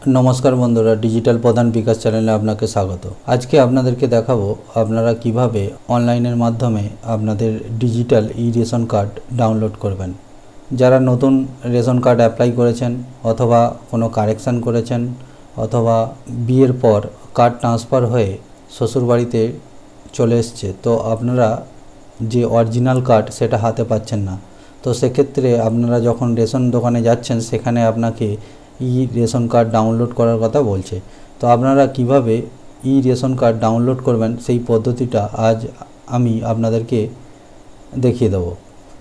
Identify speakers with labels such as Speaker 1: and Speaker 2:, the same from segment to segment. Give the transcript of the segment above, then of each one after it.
Speaker 1: नमस्कार बंधुरा डिजिटल प्रधान विकास चैनले आपनाके स्वागत। आज के आपनादेरके देखाबो आपनारा किभाबे अनलाइनेर माध्यमे आपनादेर digital e ration card download करबेन। जारा नतून रेशन कार्ड अप्लाई करेछेन अथवा कोनो कारेक्शन करेछेन अथवा बियेर पर कार्ड ट्रांसफार हये शशुर बाड़ीते चले एसेछे, तो आपनारा जे अरिजिनल कार्ड सेटा हाते पाচ্ছেন ना। तो सेक्षेत्रे आपनारा जखन रेशन दोकाने जाच्छेन सेखाने आपनाके ई रेशन कार्ड डाउनलोड करार कथा बोलছে। तो आपनारा किभाबे ई रेशन कार्ड डाउनलोड करबेन सेई पद्धतिटा आज आमी आपनादेरके देखिए देव।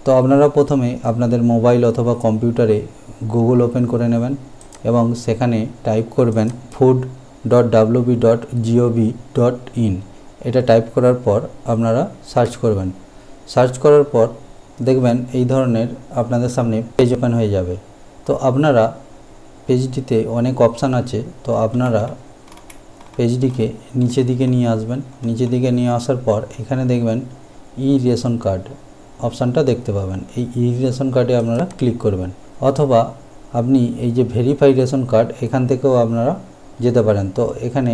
Speaker 1: तो आपनारा प्रथमे आपनादेर मोबाइल अथवा कम्पिउटारे गुगल ओपेन करे नेबेन एबं सेखाने टाइप करबेन food.wb.gov.in। এটা टाइप करार पर आपनारा सार्च करबेन। सार्च करार पर देखबेन এই ধরনের আপনাদের সামনে পেজ ওপেন হয়ে যাবে। তো আপনারা पेजটিতে অনেক অপশান আছে, তো আপনারা পেজটিকে নিচের দিকে নিয়ে আসবেন। নিচের দিকে নিয়ে আসার পর এখানে দেখবেন ই রেশন কার্ড অপশানটা দেখতে পাবেন। এই ই রেশন কার্ডে আপনারা ক্লিক করবেন, অথবা আপনি এই যে ভেরিফাই রেশন কার্ড এখান থেকেও আপনারা যেতে পারেন। তো এখানে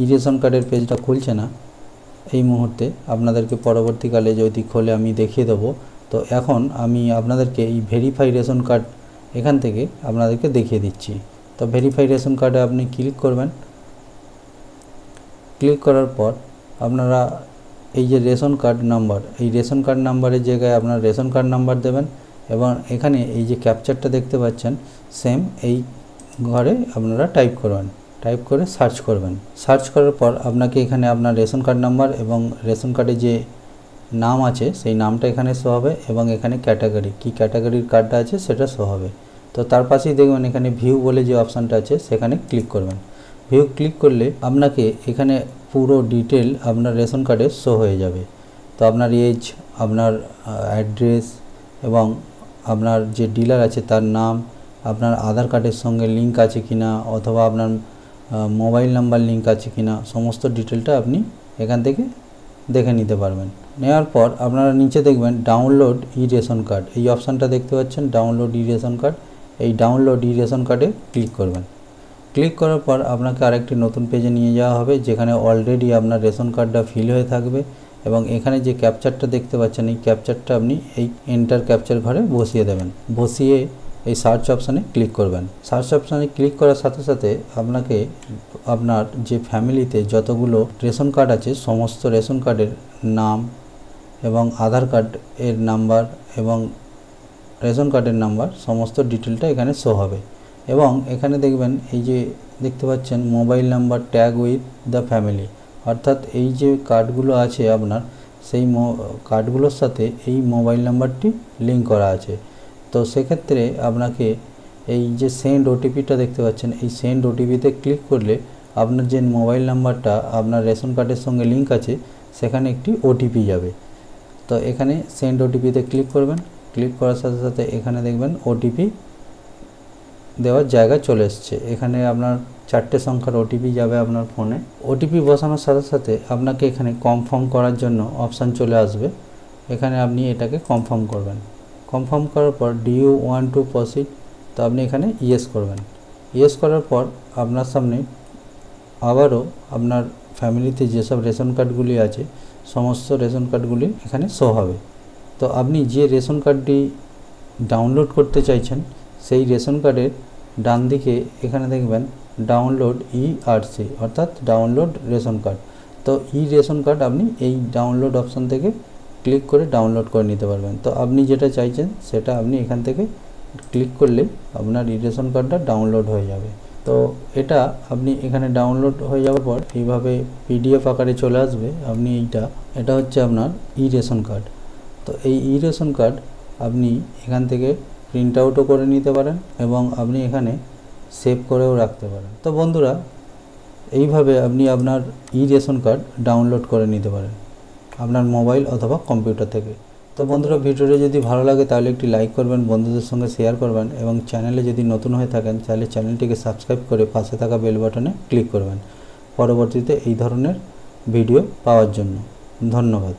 Speaker 1: ই রেশন কার্ডের পেজটা খুলছে না এই মুহূর্তে, আপনাদেরকে পরবর্তীকালে যদি খোলে আমি দেখিয়ে দেবো। তো এখন আমি আপনাদেরকে এই ভেরিফাই রেশন কার্ড এখান থেকে আপনাদেরকে দেখিয়ে দিচ্ছি। তো ভেরিফাই রেশন কার্ডে আপনি ক্লিক করবেন। ক্লিক করার পর আপনারা এই যে রেশন কার্ড নাম্বার, এই রেশন কার্ড নাম্বারের জায়গায় আপনারা রেশন কার্ড নাম্বার দেবেন এবং এখানে এই যে ক্যাপচারটা দেখতে পাচ্ছেন সেম এই ঘরে আপনারা টাইপ করবেন। টাইপ করে সার্চ করবেন। সার্চ করার পর আপনাকে এখানে আপনার রেশন কার্ড নাম্বার এবং রেশন কার্ডে যে নাম আছে সেই নামটা এখানে শো হবে এবং এখানে ক্যাটাগরি কি ক্যাটাগরির কার্ডটা আছে সেটা শো হবে। তো তার পাশেই দেখবেন এখানে ভিউ বলে যে অপশানটা আছে সেখানে ক্লিক করবেন। ভিউ ক্লিক করলে আপনাকে এখানে পুরো ডিটেল আপনার রেশন কার্ডে শো হয়ে যাবে। তো আপনার এজ, আপনার অ্যাড্রেস এবং আপনার যে ডিলার আছে তার নাম, আপনার আধার কার্ডের সঙ্গে লিঙ্ক আছে কিনা অথবা আপনার মোবাইল নাম্বার লিঙ্ক আছে কিনা সমস্ত ডিটেলটা আপনি এখান থেকে দেখে নিতে পারবেন। নেওয়ার পর আপনারা নিচে দেখবেন ডাউনলোড ই রেশন কার্ড, এই অপশানটা দেখতে পাচ্ছেন ডাউনলোড ই রেশন কার্ড। এই ডাউনলোড ই রেশন কার্ডে ক্লিক করবেন। ক্লিক করার পর আপনাকে আরেকটি নতুন পেজে নিয়ে যাওয়া হবে যেখানে অলরেডি আপনার রেশন কার্ডটা ফিল হয়ে থাকবে এবং এখানে যে ক্যাপচারটা দেখতে পাচ্ছেন এই ক্যাপচারটা আপনি এই এন্টার ক্যাপচার ঘরে বসিয়ে দেবেন। বসিয়ে এই সার্চ অপশানে ক্লিক করবেন। সার্চ অপশানে ক্লিক করার সাথে সাথে আপনাকে আপনার যে ফ্যামিলিতে যতগুলো রেশন কার্ড আছে সমস্ত রেশন কার্ডের নাম এবং আধার কার্ড এর নাম্বার এবং রেশন কার্ডের নাম্বার সমস্ত ডিটেলটা এখানে শো হবে। এবং এখানে দেখবেন এই যে দেখতে পাচ্ছেন mobile number tag with the family, অর্থাৎ এই যে কার্ডগুলো আছে আপনার সেই কার্ডগুলোর সাথে এই মোবাইল নাম্বারটি লিঙ্ক করা আছে। তো সেক্ষেত্রে আপনাকে এই যে সেন্ড ওটিপিটা দেখতে পাচ্ছেন এই সেন্ড ওটিপিতে ক্লিক করলে আপনার যে মোবাইল নাম্বারটা আপনার রেশন কার্ডের সঙ্গে লিঙ্ক আছে সেখানে একটি ওটিপি যাবে। তো এখানে সেন্ড ওটিপিতে ক্লিক করবেন। ক্লিক করার সাথে সাথে এখানে দেখবেন ওটিপি দেওয়ার জায়গা চলে এসছে। এখানে আপনার 4টে সংখ্যার ওটিপি যাবে আপনার ফোনে। ওটিপি বসানোর সাথে সাথে আপনাকে এখানে কনফার্ম করার জন্য অপশান চলে আসবে। এখানে আপনি এটাকে কনফার্ম করবেন। কনফার্ম করার পর do you want to proceed, তো আপনি এখানে ইয়েস করবেন। ইয়েস করার পর আপনার সামনে আবারও আপনার ফ্যামিলিতে যেসব রেশন কার্ডগুলি আছে সমস্ত রেশন কার্ডগুলি এখানে শো হবে। তো আপনি যে রেশন কার্ডটি ডাউনলোড করতে চাইছেন সেই রেশন কার্ডের ডান দিকে এখানে দেখবেন ডাউনলোড ইআরসি অর্থাৎ ডাউনলোড রেশন কার্ড। তো ই রেশন কার্ড আপনি এই ডাউনলোড অপশান থেকে ক্লিক করে ডাউনলোড করে নিতে পারবেন। তো আপনি যেটা চাইছেন সেটা আপনি এখান থেকে ক্লিক করলে আপনার ই রেশন কার্ডটা ডাউনলোড হয়ে যাবে। তো এটা আপনি এখানে ডাউনলোড হয়ে যাওয়ার পর এইভাবে পিডিএফ আকারে চলে আসবে। আপনি এটা হচ্ছে আপনার ই রেশন কার্ড। তো এই ই রেশন কার্ড আপনি এখান থেকে প্রিন্ট আউটও করে নিতে পারেন এবং আপনি এখানে সেভ করেও রাখতে পারেন। তো বন্ধুরা এইভাবে আপনি আপনার ই রেশন কার্ড ডাউনলোড করে নিতে পারেন আপনার মোবাইল অথবা কম্পিউটার থেকে। তো বন্ধুরা ভিডিওটা যদি ভালো লাগে তাহলে একটি লাইক করবেন, বন্ধুদের সঙ্গে শেয়ার করবেন এবং চ্যানেলে যদি নতুন হয়ে থাকেন তাহলে চ্যানেলটিকে সাবস্ক্রাইব করে পাশে থাকা বেল বাটনে ক্লিক করবেন পরবর্তীতে এই ধরনের ভিডিও পাওয়ার জন্য। ধন্যবাদ।